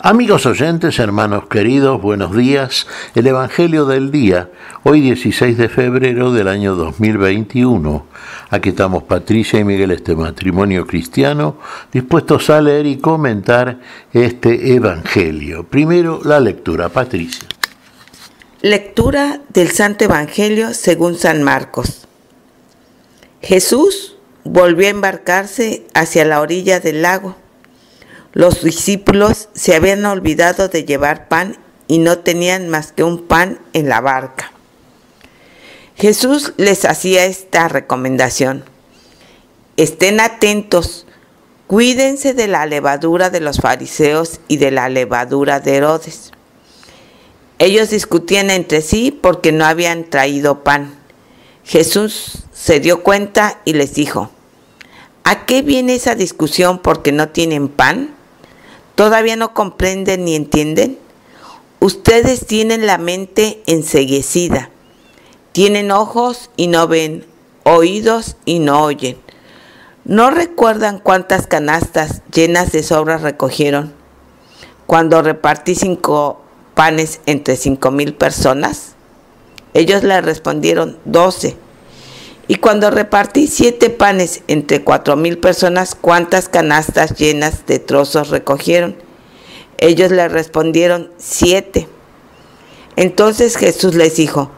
Amigos oyentes, hermanos queridos, buenos días. El Evangelio del día, hoy 16 de febrero del año 2021. Aquí estamos Patricia y Miguel, este matrimonio cristiano, dispuestos a leer y comentar este Evangelio. Primero, la lectura. Patricia. Lectura del Santo Evangelio según San Marcos. Jesús volvió a embarcarse hacia la orilla del lago. Los discípulos se habían olvidado de llevar pan y no tenían más que un pan en la barca. Jesús les hacía esta recomendación: estén atentos, cuídense de la levadura de los fariseos y de la levadura de Herodes. Ellos discutían entre sí porque no habían traído pan. Jesús se dio cuenta y les dijo: ¿a qué viene esa discusión porque no tienen pan? ¿Todavía no comprenden ni entienden? Ustedes tienen la mente enceguecida. Tienen ojos y no ven, oídos y no oyen. ¿No recuerdan cuántas canastas llenas de sobras recogieron cuando repartí 5 panes entre 5,000 personas? Ellos le respondieron: 12. Y cuando repartí 7 panes entre 4,000 personas, ¿cuántas canastas llenas de trozos recogieron? Ellos le respondieron: 7. Entonces Jesús les dijo: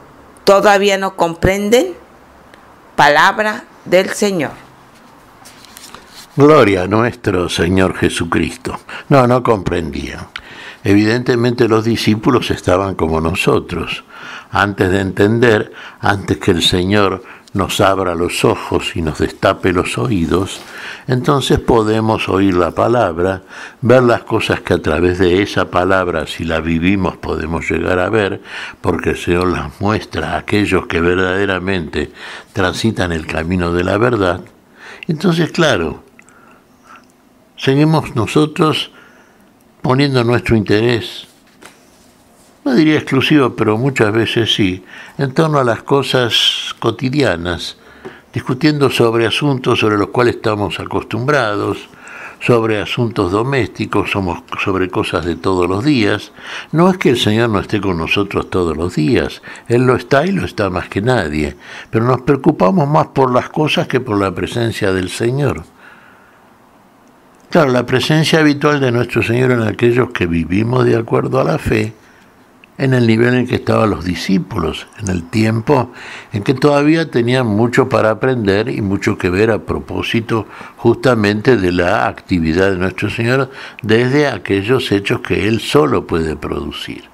¿todavía no comprenden? Palabra del Señor. Gloria a nuestro Señor Jesucristo. No comprendían. Evidentemente los discípulos estaban como nosotros. Antes de entender, antes que el Señor nos abra los ojos y nos destape los oídos, entonces podemos oír la palabra, ver las cosas que a través de esa palabra, si la vivimos, podemos llegar a ver, porque el Señor las muestra a aquellos que verdaderamente transitan el camino de la verdad. Entonces, claro, seguimos nosotros poniendo nuestro interés, no diría exclusivo, pero muchas veces sí, en torno a las cosas cotidianas, discutiendo sobre asuntos sobre los cuales estamos acostumbrados, sobre asuntos domésticos, sobre cosas de todos los días. No es que el Señor no esté con nosotros todos los días, Él lo está y lo está más que nadie, pero nos preocupamos más por las cosas que por la presencia del Señor. Claro, la presencia habitual de nuestro Señor en aquellos que vivimos de acuerdo a la fe, en el nivel en que estaban los discípulos, en el tiempo en que todavía tenían mucho para aprender y mucho que ver a propósito justamente de la actividad de nuestro Señor desde aquellos hechos que Él solo puede producir.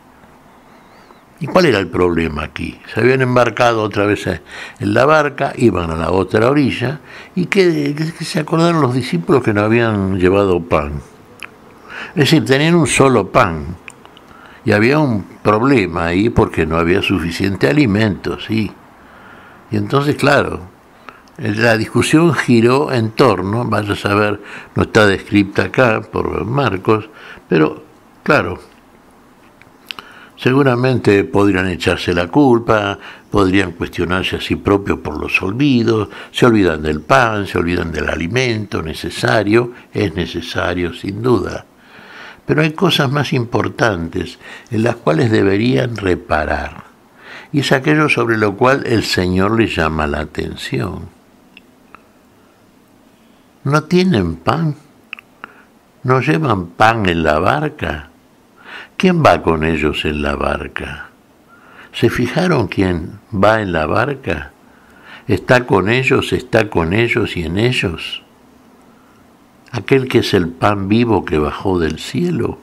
¿Y cuál era el problema aquí? Se habían embarcado otra vez en la barca, iban a la otra orilla, y que se acordaron los discípulos que no habían llevado pan. Es decir, tenían un solo pan. Y había un problema ahí porque no había suficiente alimento, sí. Y entonces, claro, la discusión giró en torno, vaya a saber, no está descrita acá por Marcos, pero, claro, seguramente podrían echarse la culpa, podrían cuestionarse a sí propios por los olvidos, se olvidan del pan, se olvidan del alimento necesario, es necesario sin duda. Pero hay cosas más importantes en las cuales deberían reparar, y es aquello sobre lo cual el Señor les llama la atención. ¿No tienen pan? ¿No llevan pan en la barca? ¿Quién va con ellos en la barca? ¿Se fijaron quién va en la barca? ¿Está con ellos y en ellos? Aquel que es el pan vivo que bajó del cielo,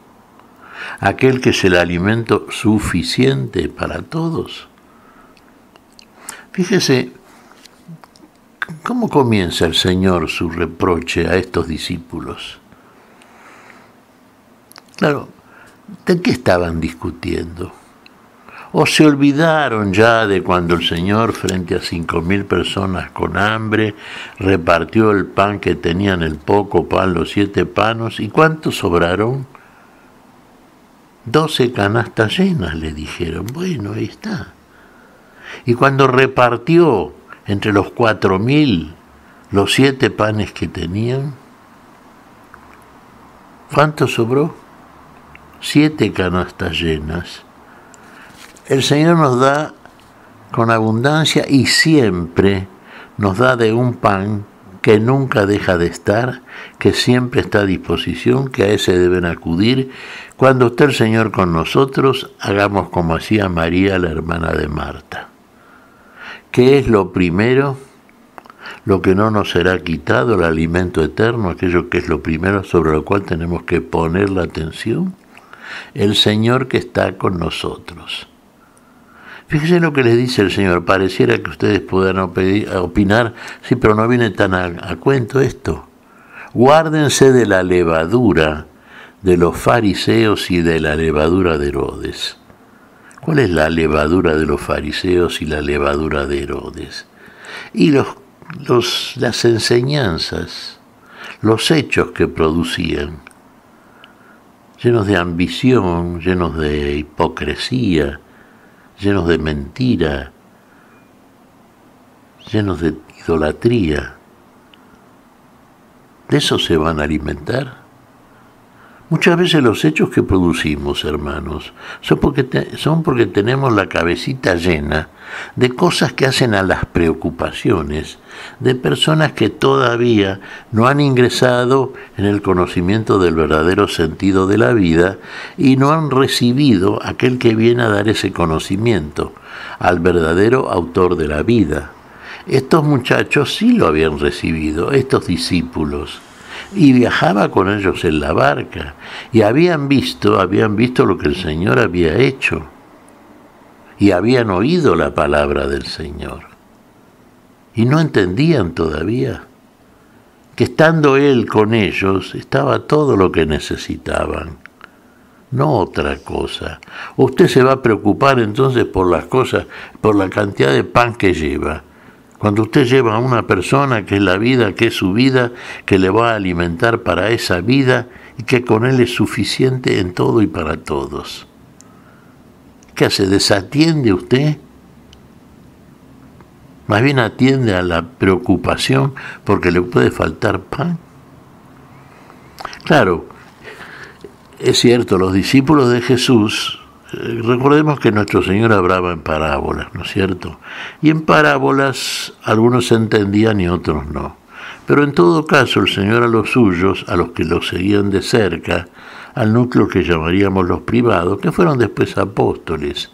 aquel que es el alimento suficiente para todos. Fíjese cómo comienza el Señor su reproche a estos discípulos. Claro, ¿de qué estaban discutiendo? ¿O se olvidaron ya de cuando el Señor, frente a 5,000 personas con hambre, repartió el pan que tenían, el poco pan, los 7 panes? ¿Y cuántos sobraron? 12 canastas llenas, le dijeron. Bueno, ahí está. Y cuando repartió entre los 4,000 los 7 panes que tenían, ¿cuánto sobró? 7 canastas llenas. El Señor nos da con abundancia y siempre nos da de un pan que nunca deja de estar, que siempre está a disposición, que a ese deben acudir. Cuando esté el Señor con nosotros, hagamos como hacía María, la hermana de Marta. ¿Qué es lo primero? Lo que no nos será quitado, el alimento eterno, aquello que es lo primero sobre lo cual tenemos que poner la atención. El Señor que está con nosotros. Fíjense lo que les dice el Señor. Pareciera que ustedes puedan opinar, sí, pero no viene tan a cuento esto. Guárdense de la levadura de los fariseos y de la levadura de Herodes. ¿Cuál es la levadura de los fariseos y la levadura de Herodes? Y las enseñanzas, los hechos que producían, llenos de ambición, llenos de hipocresía, llenos de mentira, llenos de idolatría. ¿De eso se van a alimentar? Muchas veces los hechos que producimos, hermanos, son porque tenemos la cabecita llena de cosas que hacen a las preocupaciones de personas que todavía no han ingresado en el conocimiento del verdadero sentido de la vida y no han recibido aquel que viene a dar ese conocimiento, al verdadero autor de la vida. Estos muchachos sí lo habían recibido, estos discípulos, y viajaba con ellos en la barca, y habían visto lo que el Señor había hecho, y habían oído la palabra del Señor, y no entendían todavía que estando Él con ellos estaba todo lo que necesitaban, no otra cosa. Usted se va a preocupar entonces por las cosas, por la cantidad de pan que lleva. Cuando usted lleva a una persona que es la vida, que es su vida, que le va a alimentar para esa vida y que con él es suficiente en todo y para todos. ¿Qué hace? ¿Desatiende usted? Más bien atiende a la preocupación porque le puede faltar pan. Claro, es cierto, los discípulos de Jesús, recordemos que nuestro Señor hablaba en parábolas, ¿no es cierto? Y en parábolas algunos entendían y otros no. Pero en todo caso el Señor a los suyos, a los que lo seguían de cerca, al núcleo que llamaríamos los privados, que fueron después apóstoles,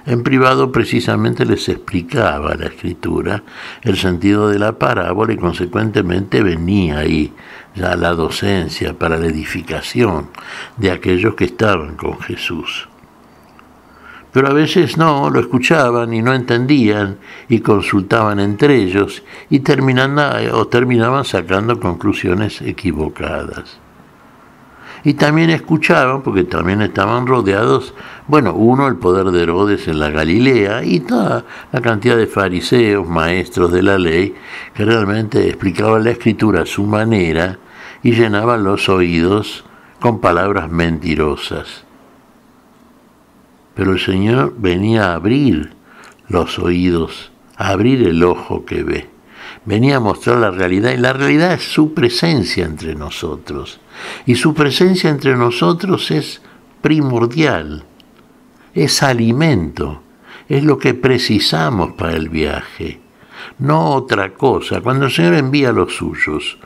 en privado precisamente les explicaba la Escritura, el sentido de la parábola y consecuentemente venía ahí ya la docencia para la edificación de aquellos que estaban con Jesús. Pero a veces no, lo escuchaban y no entendían y consultaban entre ellos y terminaban sacando conclusiones equivocadas. Y también escuchaban, porque también estaban rodeados, uno, el poder de Herodes en la Galilea y toda la cantidad de fariseos, maestros de la ley, que realmente explicaban la Escritura a su manera y llenaban los oídos con palabras mentirosas. Pero el Señor venía a abrir los oídos, a abrir el ojo que ve. Venía a mostrar la realidad, y la realidad es su presencia entre nosotros. Y su presencia entre nosotros es primordial, es alimento, es lo que precisamos para el viaje, no otra cosa. Cuando el Señor envía a los suyos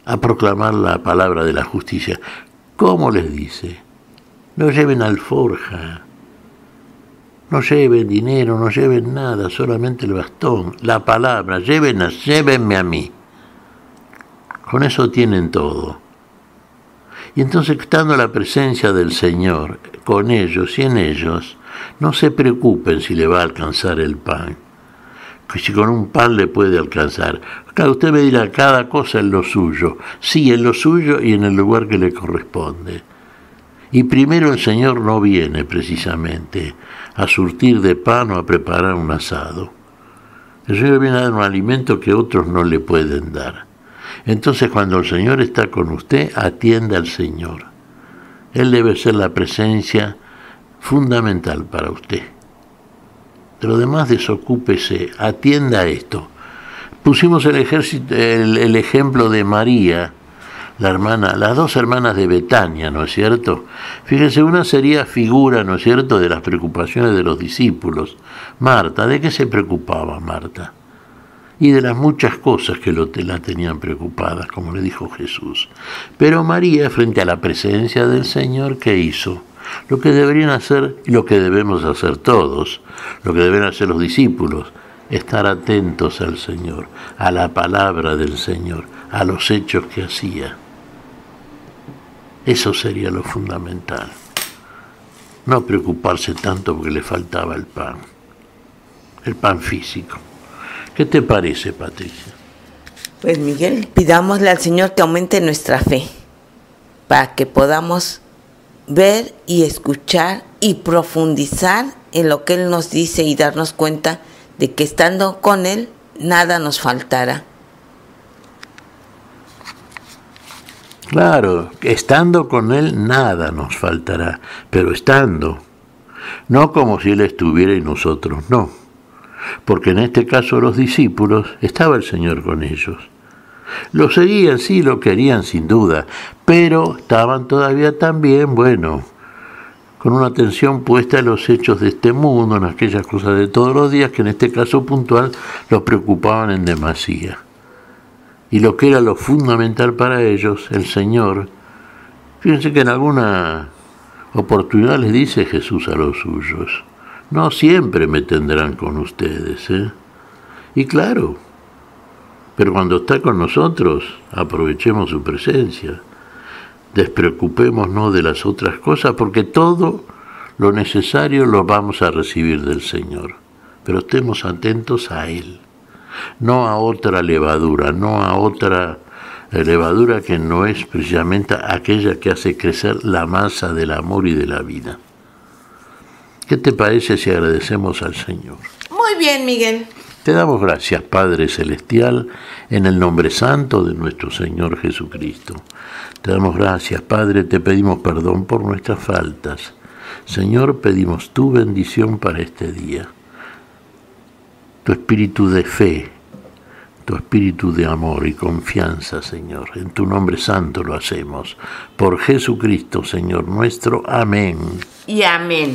a proclamar la palabra de la justicia, ¿cómo les dice? No lleven alforja, no lleven dinero, no lleven nada, solamente el bastón, la palabra, llévenme a mí. Con eso tienen todo. Y entonces, estando en la presencia del Señor, con ellos y en ellos, no se preocupen si le va a alcanzar el pan, que si con un pan le puede alcanzar. Claro, usted me dirá, cada cosa en lo suyo. Sí, en lo suyo y en el lugar que le corresponde. Y primero el Señor no viene precisamente a surtir de pan o a preparar un asado. El Señor viene a dar un alimento que otros no le pueden dar. Entonces, cuando el Señor está con usted, atienda al Señor. Él debe ser la presencia fundamental para usted. De lo demás, desocúpese, atienda a esto. Pusimos el ejemplo de María, las dos hermanas de Betania, ¿no es cierto? Fíjense, una sería figura, ¿no es cierto?, de las preocupaciones de los discípulos. Marta, ¿de qué se preocupaba Marta? Y de las muchas cosas que la tenían preocupadas, como le dijo Jesús. Pero María, frente a la presencia del Señor, ¿qué hizo? Lo que deberían hacer y lo que debemos hacer todos, lo que deben hacer los discípulos, estar atentos al Señor, a la palabra del Señor, a los hechos que hacía. Eso sería lo fundamental. No preocuparse tanto porque le faltaba el pan físico. ¿Qué te parece, Patricia? Pues Miguel, pidámosle al Señor que aumente nuestra fe para que podamos ver y escuchar y profundizar en lo que Él nos dice y darnos cuenta de que estando con Él nada nos faltará. Claro, estando con Él nada nos faltará, pero estando, no como si Él estuviera y nosotros no, porque en este caso los discípulos, estaba el Señor con ellos. Lo seguían, sí, lo querían sin duda, pero estaban todavía también, con una atención puesta en los hechos de este mundo, en aquellas cosas de todos los días que en este caso puntual los preocupaban en demasía. Y lo que era lo fundamental para ellos, el Señor, fíjense que en alguna oportunidad les dice Jesús a los suyos, no siempre me tendrán con ustedes, Y claro, pero cuando está con nosotros, aprovechemos su presencia. Despreocupémonos de las otras cosas porque todo lo necesario lo vamos a recibir del Señor. Pero estemos atentos a Él, no a otra levadura, no a otra levadura que no es precisamente aquella que hace crecer la masa del amor y de la vida. ¿Qué te parece si agradecemos al Señor? Muy bien, Miguel. Te damos gracias, Padre Celestial, en el nombre santo de nuestro Señor Jesucristo. Te damos gracias, Padre, te pedimos perdón por nuestras faltas. Señor, pedimos tu bendición para este día. Tu espíritu de fe, tu espíritu de amor y confianza, Señor. En tu nombre santo lo hacemos. Por Jesucristo, Señor nuestro. Amén. Y amén.